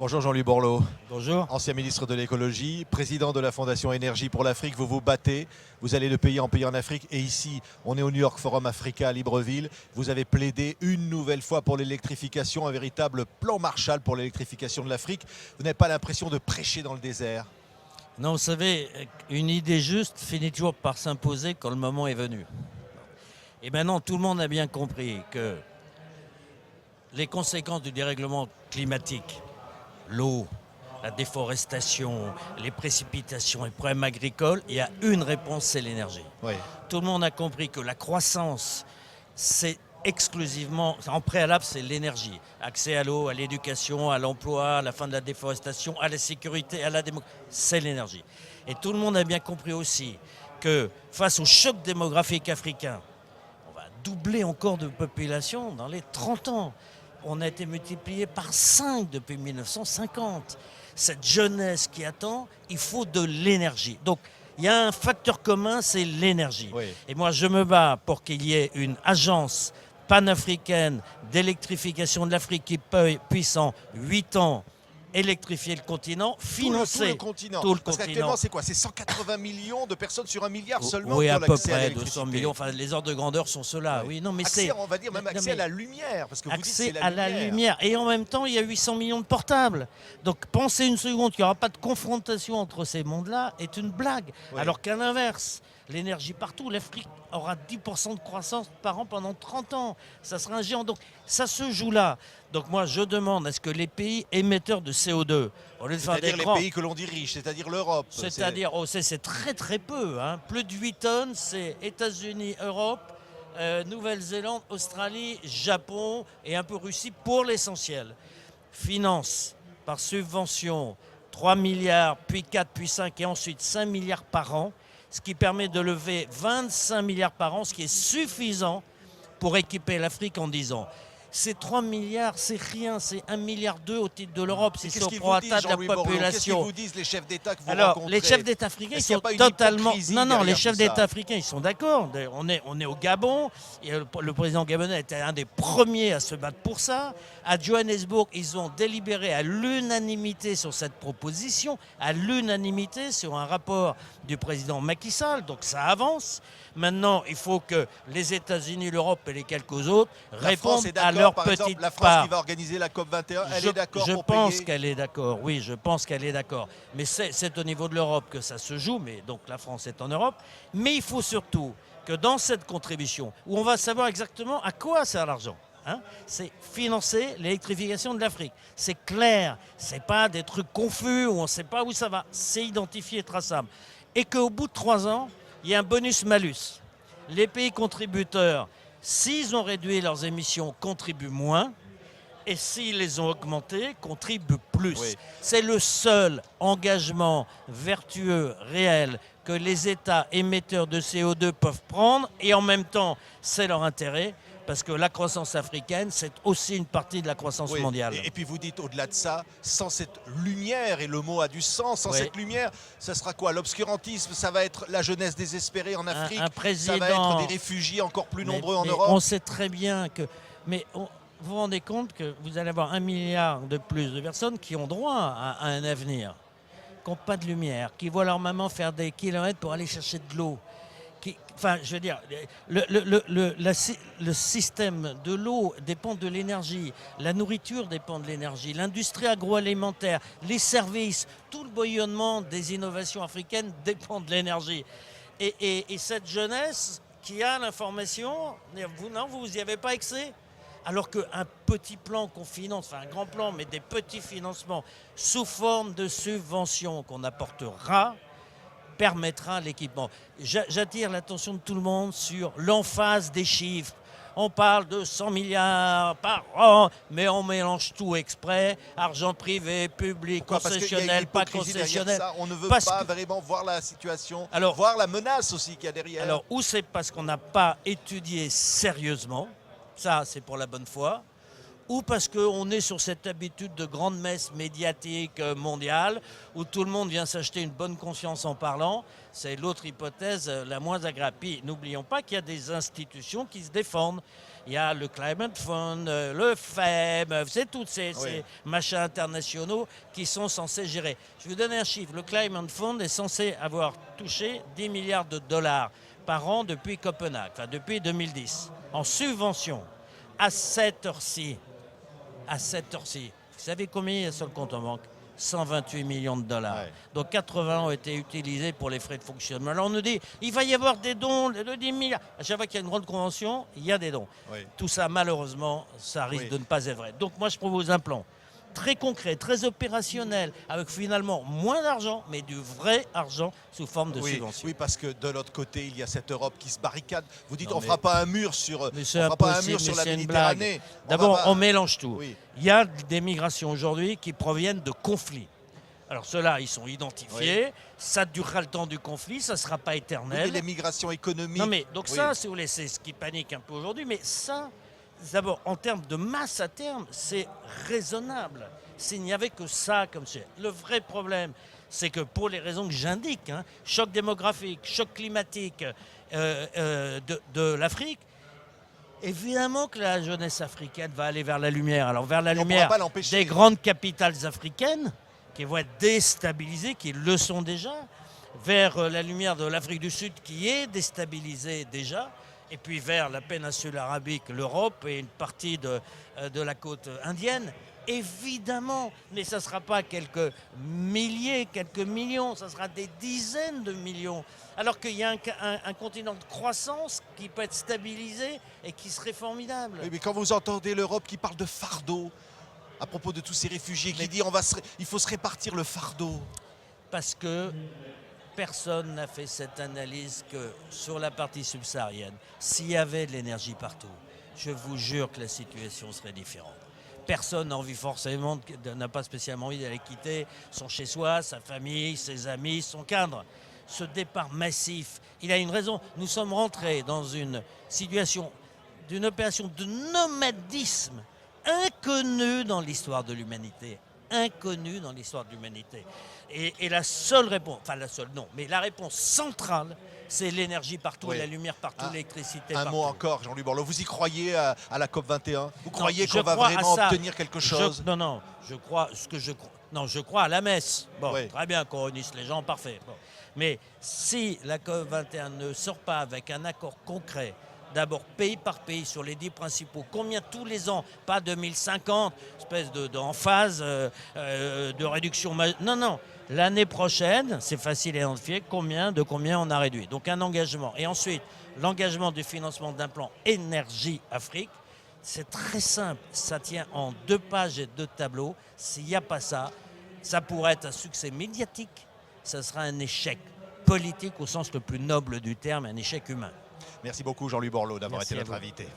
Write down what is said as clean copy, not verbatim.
Bonjour Jean-Louis Borloo. Bonjour. Ancien ministre de l'écologie, président de la Fondation Énergie pour l'Afrique, vous vous battez, vous allez de pays en pays en Afrique et ici on est au New York Forum Africa à Libreville, vous avez plaidé une nouvelle fois pour l'électrification, un véritable plan Marshall pour l'électrification de l'Afrique. Vous n'avez pas l'impression de prêcher dans le désert? Non, vous savez, une idée juste finit toujours par s'imposer quand le moment est venu. Et maintenant, tout le monde a bien compris que les conséquences du dérèglement climatique, l'eau, la déforestation, les précipitations, les problèmes agricoles, il y a une réponse, c'est l'énergie. Oui. Tout le monde a compris que la croissance, c'est exclusivement, en préalable, c'est l'énergie. Accès à l'eau, à l'éducation, à l'emploi, à la fin de la déforestation, à la sécurité, à la démocratie, c'est l'énergie. Et tout le monde a bien compris aussi que face au choc démographique africain, on va doubler encore de population dans les 30 ans. On a été multiplié par 5 depuis 1950. Cette jeunesse qui attend, il faut de l'énergie. Donc, il y a un facteur commun, c'est l'énergie. Oui. Et moi, je me bats pour qu'il y ait une agence panafricaine d'électrification de l'Afrique qui puisse en 8 ans électrifier le continent, financer tout le continent. tout le Parce continent. qu'actuellement, c'est quoi? C'est 180 millions de personnes sur 1 milliard seulement Oui, qui à ont peu l'accès à près l'électricité. 200 millions. Enfin, les ordres de grandeur sont ceux-là. Oui. Oui, non, mais accès, c'est on va dire même accès à la lumière, parce que vous dites accès c'est la à la lumière. Et en même temps, il y a 800 millions de portables. Donc, pensez une seconde qu'il n'y aura pas de confrontation entre ces mondes-là est une blague. Oui. Alors qu'à l'inverse, l'énergie partout, l'Afrique aura 10% de croissance par an pendant 30 ans. Ça sera un géant. Donc, ça se joue là. Donc, moi, je demande à ce que les pays émetteurs de CO2, au lieu de faire des C'est-à-dire les grands... pays que l'on dirige, c'est-à-dire l'Europe. C'est-à-dire, c'est très très peu. Hein. Plus de 8 tonnes, c'est États-Unis, Europe, Nouvelle-Zélande, Australie, Japon et un peu Russie pour l'essentiel. Finance par subvention 3 milliards, puis 4, puis 5 et ensuite 5 milliards par an, ce qui permet de lever 25 milliards par an, ce qui est suffisant pour équiper l'Afrique en 10 ans. Ces 3 milliards, c'est rien, c'est 1,2 milliard au titre de l'Europe, c'est sur prorata de la population. Qu'est-ce qu'ils vous disent les chefs d'État que vous Alors, rencontrez? les chefs d'État africains, ils Est-ce qu'il y a sont pas une totalement... hypocrisie Non, les derrière chefs tout ça? d'État africains, ils sont d'accord. On est au Gabon. Et le président gabonais était un des premiers à se battre pour ça. À Johannesburg, ils ont délibéré à l'unanimité sur cette proposition, à l'unanimité sur un rapport du président Macky Sall. Donc ça avance. Maintenant, il faut que les États-Unis, l'Europe et les quelques autres répondent à leur petite La France part. qui va organiser la COP21, elle est d'accord Je pour pense payer? qu'elle est d'accord, oui, je pense qu'elle est d'accord. Mais c'est au niveau de l'Europe que ça se joue, mais donc la France est en Europe. Mais il faut surtout que dans cette contribution, où on va savoir exactement à quoi sert l'argent, hein, c'est financer l'électrification de l'Afrique. C'est clair, c'est pas des trucs confus où on ne sait pas où ça va, c'est identifié et traçable. Et qu'au bout de 3 ans, il y a un bonus-malus. Les pays contributeurs, s'ils ont réduit leurs émissions, contribuent moins. Et s'ils les ont augmentés, contribuent plus. Oui. C'est le seul engagement vertueux, réel, que les États émetteurs de CO2 peuvent prendre. Et en même temps, c'est leur intérêt, parce que la croissance africaine, c'est aussi une partie de la croissance Oui. mondiale. Et puis vous dites au-delà de ça, sans cette lumière, et le mot a du sens, sans Oui. cette lumière, ça sera quoi? L'obscurantisme, ça va être la jeunesse désespérée en Afrique, un président... ça va être des réfugiés encore plus nombreux en mais Europe. on sait très bien que... Vous vous rendez compte que vous allez avoir 1 milliard de plus de personnes qui ont droit à un avenir, qui n'ont pas de lumière, qui voient leur maman faire des kilomètres pour aller chercher de l'eau. Enfin, je veux dire, le système de l'eau dépend de l'énergie, la nourriture dépend de l'énergie, l'industrie agroalimentaire, les services, tout le bouillonnement des innovations africaines dépend de l'énergie. Et cette jeunesse qui a l'information, vous n'y avez pas accès. Alors qu'un petit plan qu'on finance, enfin un grand plan, mais des petits financements sous forme de subventions qu'on apportera, permettra l'équipement. J'attire l'attention de tout le monde sur l'emphase des chiffres. On parle de 100 milliards par an, mais on mélange tout exprès. Argent privé, public, concessionnel, pas concessionnel. On ne veut pas vraiment voir la situation, voir la menace aussi qu'il y a derrière. Alors, ou c'est parce qu'on n'a pas étudié sérieusement, ça c'est pour la bonne foi, ou parce qu'on est sur cette habitude de grande messe médiatique mondiale où tout le monde vient s'acheter une bonne conscience en parlant. C'est l'autre hypothèse la moins agréable. Puis n'oublions pas qu'il y a des institutions qui se défendent. Il y a le Climate Fund, le FEM, c'est tous ces machins internationaux qui sont censés gérer. Je vais vous donner un chiffre. Le Climate Fund est censé avoir touché 10 milliards de dollars par an depuis Copenhague, enfin depuis 2010, en subvention. À cette heure-ci, vous savez combien il y a sur le compte en banque? 128 millions de dollars. Ouais. Donc 80 ont été utilisés pour les frais de fonctionnement. Alors on nous dit, il va y avoir des dons de 10 milliards. À chaque fois qu'il y a une grande convention, il y a des dons. Oui. Tout ça, malheureusement, ça risque de ne pas être vrai. Donc moi, je propose un plan très concret, très opérationnel, avec finalement moins d'argent, mais du vrai argent sous forme de subvention. Oui, parce que de l'autre côté, il y a cette Europe qui se barricade. Vous dites, on ne fera pas un mur sur la Méditerranée. D'abord, on mélange tout. Oui. Il y a des migrations aujourd'hui qui proviennent de conflits. Alors ceux-là, ils sont identifiés. Ça durera le temps du conflit, ça ne sera pas éternel. Oui, mais les migrations économiques. Non, mais donc ça, si vous voulez, c'est ce qui panique un peu aujourd'hui. Mais ça, d'abord, en termes de masse à terme, c'est raisonnable. S'il n'y avait que ça comme c'est. Le vrai problème, c'est que pour les raisons que j'indique, choc démographique, choc climatique de l'Afrique, évidemment que la jeunesse africaine va aller vers la lumière. Alors vers la lumière des grandes capitales africaines qui vont être déstabilisées, qui le sont déjà, vers la lumière de l'Afrique du Sud qui est déstabilisée déjà, et puis vers la péninsule arabique, l'Europe et une partie de la côte indienne. Évidemment, mais ça ne sera pas quelques milliers, quelques millions, ça sera des dizaines de millions. Alors qu'il y a un continent de croissance qui peut être stabilisé et qui serait formidable. Oui, mais quand vous entendez l'Europe qui parle de fardeau, à propos de tous ces réfugiés, qui dit il faut se répartir le fardeau. Parce que personne n'a fait cette analyse que sur la partie subsaharienne, s'il y avait de l'énergie partout, je vous jure que la situation serait différente. Personne n'a envie forcément, n'a pas spécialement envie d'aller quitter son chez-soi, sa famille, ses amis, son cadre. Ce départ massif, il a une raison. Nous sommes rentrés dans une situation d'une opération de nomadisme inconnue dans l'histoire de l'humanité. Inconnue dans l'histoire de l'humanité. Et la seule réponse, enfin la seule non, mais la réponse centrale, c'est l'énergie partout, la lumière partout, l'électricité partout. Un mot encore, Jean-Louis Borloo. Vous y croyez à la COP21? Vous croyez qu'on va vraiment obtenir quelque chose? Je crois à la messe. Bon, très bien qu'on réunisse les gens, parfait. Bon. Mais si la COP21 ne sort pas avec un accord concret, d'abord pays par pays sur les 10 principaux, combien tous les ans, pas 2050, espèce d'emphase de réduction. Non. L'année prochaine, c'est facile à identifier combien on a réduit. Donc un engagement. Et ensuite, l'engagement du financement d'un plan énergie Afrique, c'est très simple. Ça tient en 2 pages et 2 tableaux. S'il n'y a pas ça, ça pourrait être un succès médiatique. Ça sera un échec politique au sens le plus noble du terme, un échec humain. Merci beaucoup Jean-Louis Borloo d'avoir été notre invité.